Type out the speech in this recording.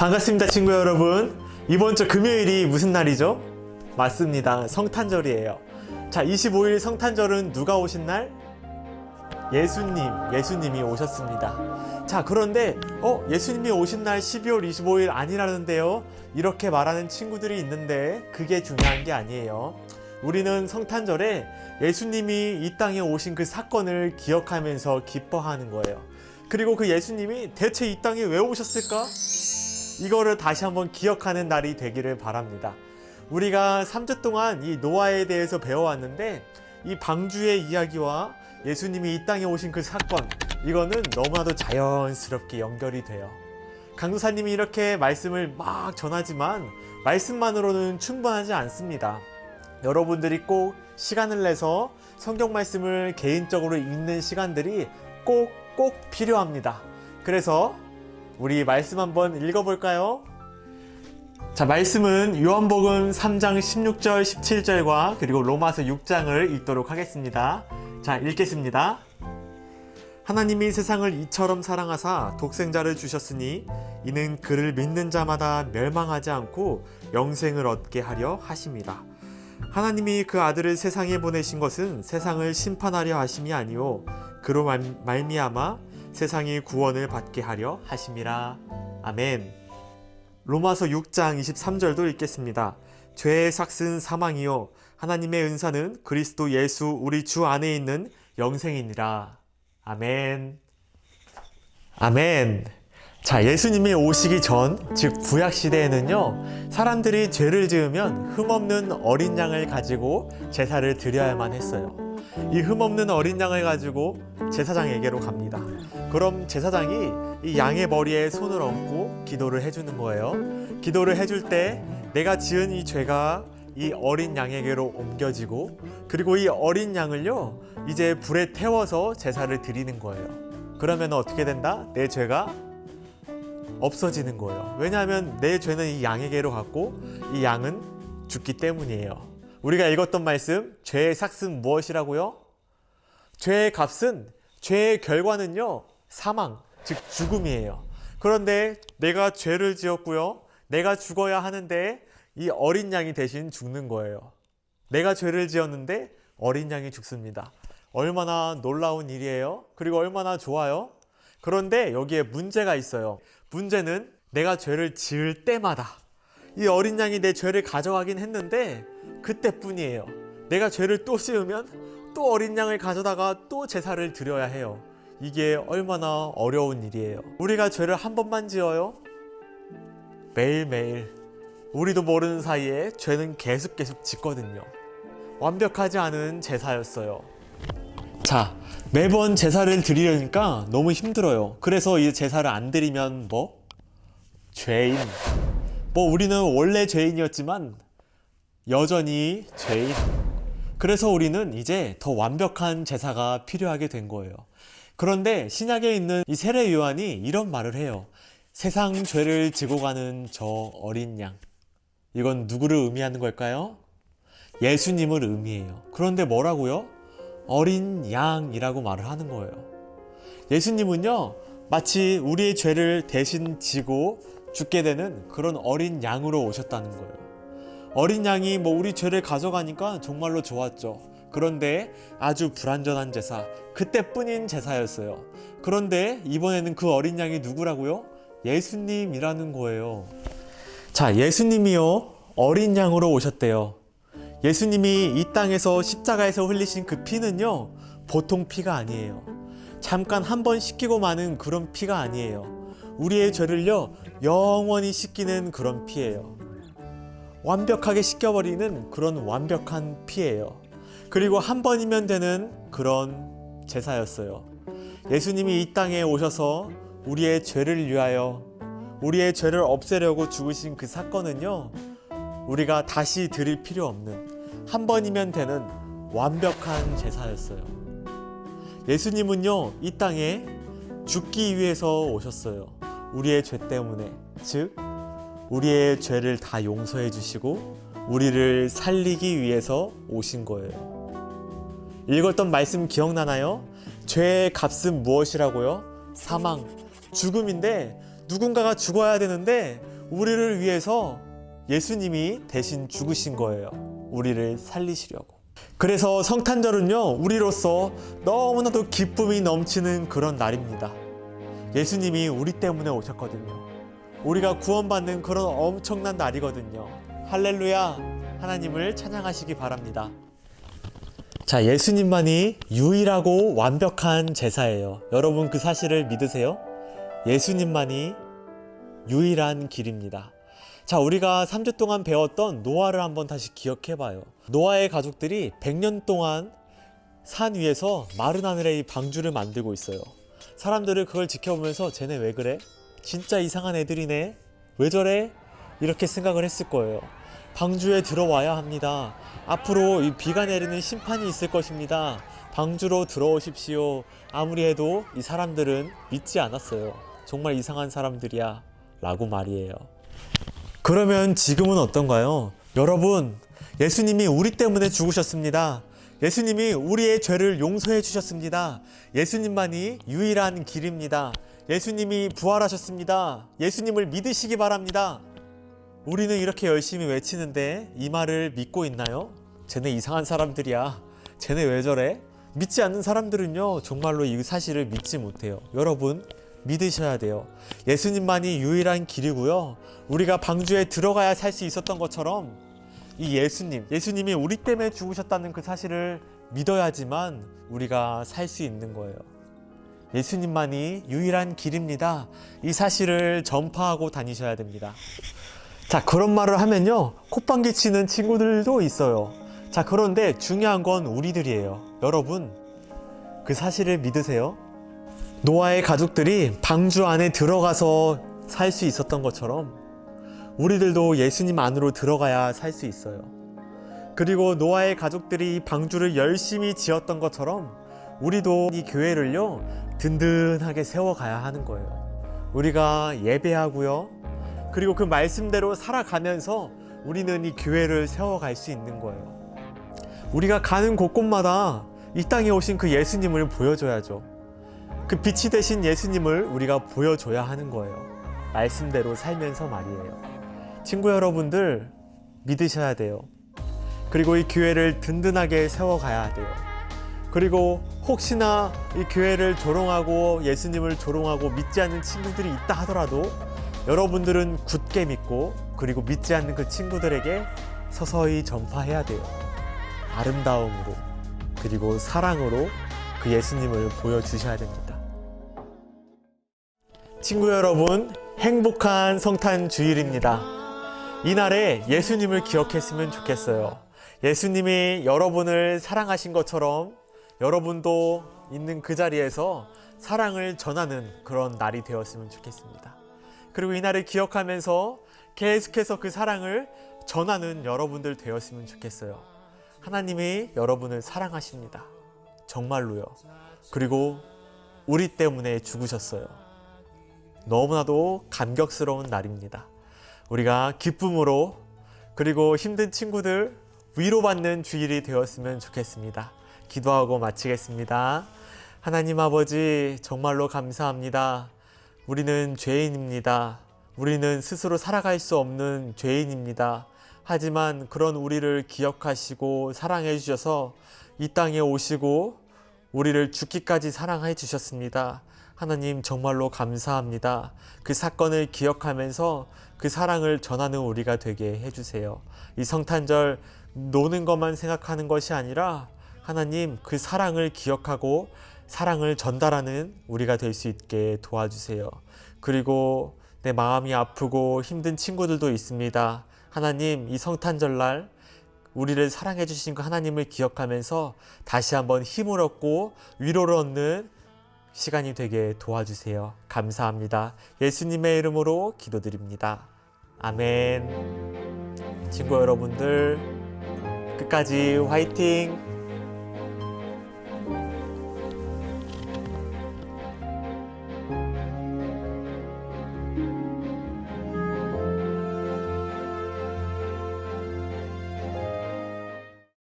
반갑습니다, 친구 여러분. 이번 주 금요일이 무슨 날이죠? 맞습니다. 성탄절이에요. 자, 25일 성탄절은 누가 오신 날? 예수님이 오셨습니다. 자, 그런데 예수님이 오신 날 12월 25일 아니라는데요? 이렇게 말하는 친구들이 있는데 그게 중요한 게 아니에요. 우리는 성탄절에 예수님이 이 땅에 오신 그 사건을 기억하면서 기뻐하는 거예요. 그리고 그 예수님이 대체 이 땅에 왜 오셨을까? 이거를 다시 한번 기억하는 날이 되기를 바랍니다. 우리가 3주 동안 이 노아에 대해서 배워왔는데 이 방주의 이야기와 예수님이 이 땅에 오신 그 사건, 이거는 너무나도 자연스럽게 연결이 돼요. 강도사님이 이렇게 말씀을 막 전하지만 말씀만으로는 충분하지 않습니다. 여러분들이 꼭 시간을 내서 성경 말씀을 개인적으로 읽는 시간들이 꼭 필요합니다. 그래서 우리 말씀 한번 읽어볼까요? 자, 말씀은 요한복음 3장 16절 17절과 그리고 로마서 6장을 읽도록 하겠습니다. 자, 읽겠습니다. 하나님이 세상을 이처럼 사랑하사 독생자를 주셨으니 이는 그를 믿는 자마다 멸망하지 않고 영생을 얻게 하려 하심이라. 하나님이 그 아들을 세상에 보내신 것은 세상을 심판하려 하심이 아니요 그로 말미암아 세상이 구원을 받게 하려 하심이라. 아멘. 로마서 6장 23절도 읽겠습니다. 죄의 삭은 사망이요 하나님의 은사는 그리스도 예수 우리 주 안에 있는 영생이니라. 아멘. 아멘. 자, 예수님이 오시기 전, 즉 구약시대에는요, 사람들이 죄를 지으면 흠없는 어린 양을 가지고 제사를 드려야만 했어요. 이 흠없는 어린 양을 가지고 제사장에게로 갑니다. 그럼 제사장이 이 양의 머리에 손을 얹고 기도를 해주는 거예요. 기도를 해줄 때 내가 지은 이 죄가 이 어린 양에게로 옮겨지고, 그리고 이 어린 양을요, 이제 불에 태워서 제사를 드리는 거예요. 그러면 어떻게 된다? 내 죄가 없어지는 거예요. 왜냐하면 내 죄는 이 양에게로 갔고 이 양은 죽기 때문이에요. 우리가 읽었던 말씀, 죄의 삭은 무엇이라고요? 죄의 값은, 죄의 결과는요, 사망, 즉 죽음이에요. 그런데 내가 죄를 지었고요, 내가 죽어야 하는데 이 어린 양이 대신 죽는 거예요. 내가 죄를 지었는데 어린 양이 죽습니다. 얼마나 놀라운 일이에요? 그리고 얼마나 좋아요? 그런데 여기에 문제가 있어요. 문제는 내가 죄를 지을 때마다 이 어린 양이 내 죄를 가져가긴 했는데 그때뿐이에요. 내가 죄를 또 지으면 또 어린 양을 가져다가 또 제사를 드려야 해요. 이게 얼마나 어려운 일이에요. 우리가 죄를 한 번만 지어요? 매일매일 우리도 모르는 사이에 죄는 계속 짓거든요. 완벽하지 않은 제사였어요. 자, 매번 제사를 드리려니까 너무 힘들어요. 그래서 이 제사를 안 드리면 죄인. 우리는 원래 죄인이었지만 여전히 죄인. 그래서 우리는 이제 더 완벽한 제사가 필요하게 된 거예요. 그런데 신약에 있는 이 세례 요한이 이런 말을 해요. 세상 죄를 지고 가는 저 어린 양. 이건 누구를 의미하는 걸까요? 예수님을 의미해요. 그런데 뭐라고요? 어린 양이라고 말을 하는 거예요. 예수님은요, 마치 우리의 죄를 대신 지고 죽게 되는 그런 어린 양으로 오셨다는 거예요. 어린 양이 우리 죄를 가져가니까 정말로 좋았죠. 그런데 아주 불완전한 제사, 그때뿐인 제사였어요. 그런데 이번에는 그 어린 양이 누구라고요? 예수님이라는 거예요. 자, 예수님이요, 어린 양으로 오셨대요. 예수님이 이 땅에서 십자가에서 흘리신 그 피는요, 보통 피가 아니에요. 잠깐 한 번 씻기고 마는 그런 피가 아니에요. 우리의 죄를요, 영원히 씻기는 그런 피예요. 완벽하게 씻겨버리는 그런 완벽한 피예요. 그리고 한 번이면 되는 그런 제사였어요. 예수님이 이 땅에 오셔서 우리의 죄를 위하여, 우리의 죄를 없애려고 죽으신 그 사건은요, 우리가 다시 드릴 필요 없는 한 번이면 되는 완벽한 제사였어요. 예수님은요, 이 땅에 죽기 위해서 오셨어요. 우리의 죄 때문에, 즉 우리의 죄를 다 용서해 주시고 우리를 살리기 위해서 오신 거예요. 읽었던 말씀 기억나나요? 죄의 값은 무엇이라고요? 사망, 죽음인데 누군가가 죽어야 되는데 우리를 위해서 예수님이 대신 죽으신 거예요. 우리를 살리시려고. 그래서 성탄절은요, 우리로서 너무나도 기쁨이 넘치는 그런 날입니다. 예수님이 우리 때문에 오셨거든요. 우리가 구원받는 그런 엄청난 날이거든요. 할렐루야, 하나님을 찬양하시기 바랍니다. 자, 예수님만이 유일하고 완벽한 제사예요. 여러분 그 사실을 믿으세요? 예수님만이 유일한 길입니다. 자, 우리가 3주 동안 배웠던 노아를 한번 다시 기억해봐요. 노아의 가족들이 100년 동안 산 위에서 마른 하늘에 이 방주를 만들고 있어요. 사람들은 그걸 지켜보면서 쟤네 왜 그래? 진짜 이상한 애들이네? 왜 저래? 이렇게 생각을 했을 거예요. 방주에 들어와야 합니다. 앞으로 이 비가 내리는 심판이 있을 것입니다. 방주로 들어오십시오. 아무리 해도 이 사람들은 믿지 않았어요. 정말 이상한 사람들이야 라고 말이에요. 그러면 지금은 어떤가요? 여러분, 예수님이 우리 때문에 죽으셨습니다. 예수님이 우리의 죄를 용서해 주셨습니다. 예수님만이 유일한 길입니다. 예수님이 부활하셨습니다. 예수님을 믿으시기 바랍니다. 우리는 이렇게 열심히 외치는데 이 말을 믿고 있나요? 쟤네 이상한 사람들이야. 쟤네 왜 저래? 믿지 않는 사람들은요, 정말로 이 사실을 믿지 못해요. 여러분, 믿으셔야 돼요. 예수님만이 유일한 길이고요. 우리가 방주에 들어가야 살 수 있었던 것처럼 이 예수님이 우리 때문에 죽으셨다는 그 사실을 믿어야지만 우리가 살 수 있는 거예요. 예수님만이 유일한 길입니다. 이 사실을 전파하고 다니셔야 됩니다. 자, 그런 말을 하면요, 콧방귀 치는 친구들도 있어요. 자, 그런데 중요한 건 우리들이에요. 여러분, 그 사실을 믿으세요? 노아의 가족들이 방주 안에 들어가서 살 수 있었던 것처럼 우리들도 예수님 안으로 들어가야 살 수 있어요. 그리고 노아의 가족들이 방주를 열심히 지었던 것처럼 우리도 이 교회를요, 든든하게 세워가야 하는 거예요. 우리가 예배하고요, 그리고 그 말씀대로 살아가면서 우리는 이 교회를 세워갈 수 있는 거예요. 우리가 가는 곳곳마다 이 땅에 오신 그 예수님을 보여줘야죠. 그 빛이 되신 예수님을 우리가 보여줘야 하는 거예요. 말씀대로 살면서 말이에요. 친구 여러분들, 믿으셔야 돼요. 그리고 이 교회를 든든하게 세워가야 돼요. 그리고 혹시나 이 교회를 조롱하고 예수님을 조롱하고 믿지 않는 친구들이 있다 하더라도 여러분들은 굳게 믿고, 그리고 믿지 않는 그 친구들에게 서서히 전파해야 돼요. 아름다움으로, 그리고 사랑으로 그 예수님을 보여주셔야 됩니다. 친구 여러분, 행복한 성탄 주일입니다. 이날에 예수님을 기억했으면 좋겠어요. 예수님이 여러분을 사랑하신 것처럼 여러분도 있는 그 자리에서 사랑을 전하는 그런 날이 되었으면 좋겠습니다. 그리고 이날을 기억하면서 계속해서 그 사랑을 전하는 여러분들 되었으면 좋겠어요. 하나님이 여러분을 사랑하십니다. 정말로요. 그리고 우리 때문에 죽으셨어요. 너무나도 감격스러운 날입니다. 우리가 기쁨으로, 그리고 힘든 친구들 위로받는 주일이 되었으면 좋겠습니다. 기도하고 마치겠습니다. 하나님 아버지, 정말로 감사합니다. 우리는 죄인입니다. 우리는 스스로 살아갈 수 없는 죄인입니다. 하지만 그런 우리를 기억하시고 사랑해 주셔서 이 땅에 오시고 우리를 죽기까지 사랑해 주셨습니다. 하나님, 정말로 감사합니다. 그 사건을 기억하면서 그 사랑을 전하는 우리가 되게 해주세요. 이 성탄절 노는 것만 생각하는 것이 아니라 하나님, 그 사랑을 기억하고 사랑을 전달하는 우리가 될 수 있게 도와주세요. 그리고 내 마음이 아프고 힘든 친구들도 있습니다. 하나님, 이 성탄절날 우리를 사랑해 주신 그 하나님을 기억하면서 다시 한번 힘을 얻고 위로를 얻는 시간이 되게 도와주세요. 감사합니다. 예수님의 이름으로 기도드립니다. 아멘. 친구 여러분들, 끝까지 화이팅!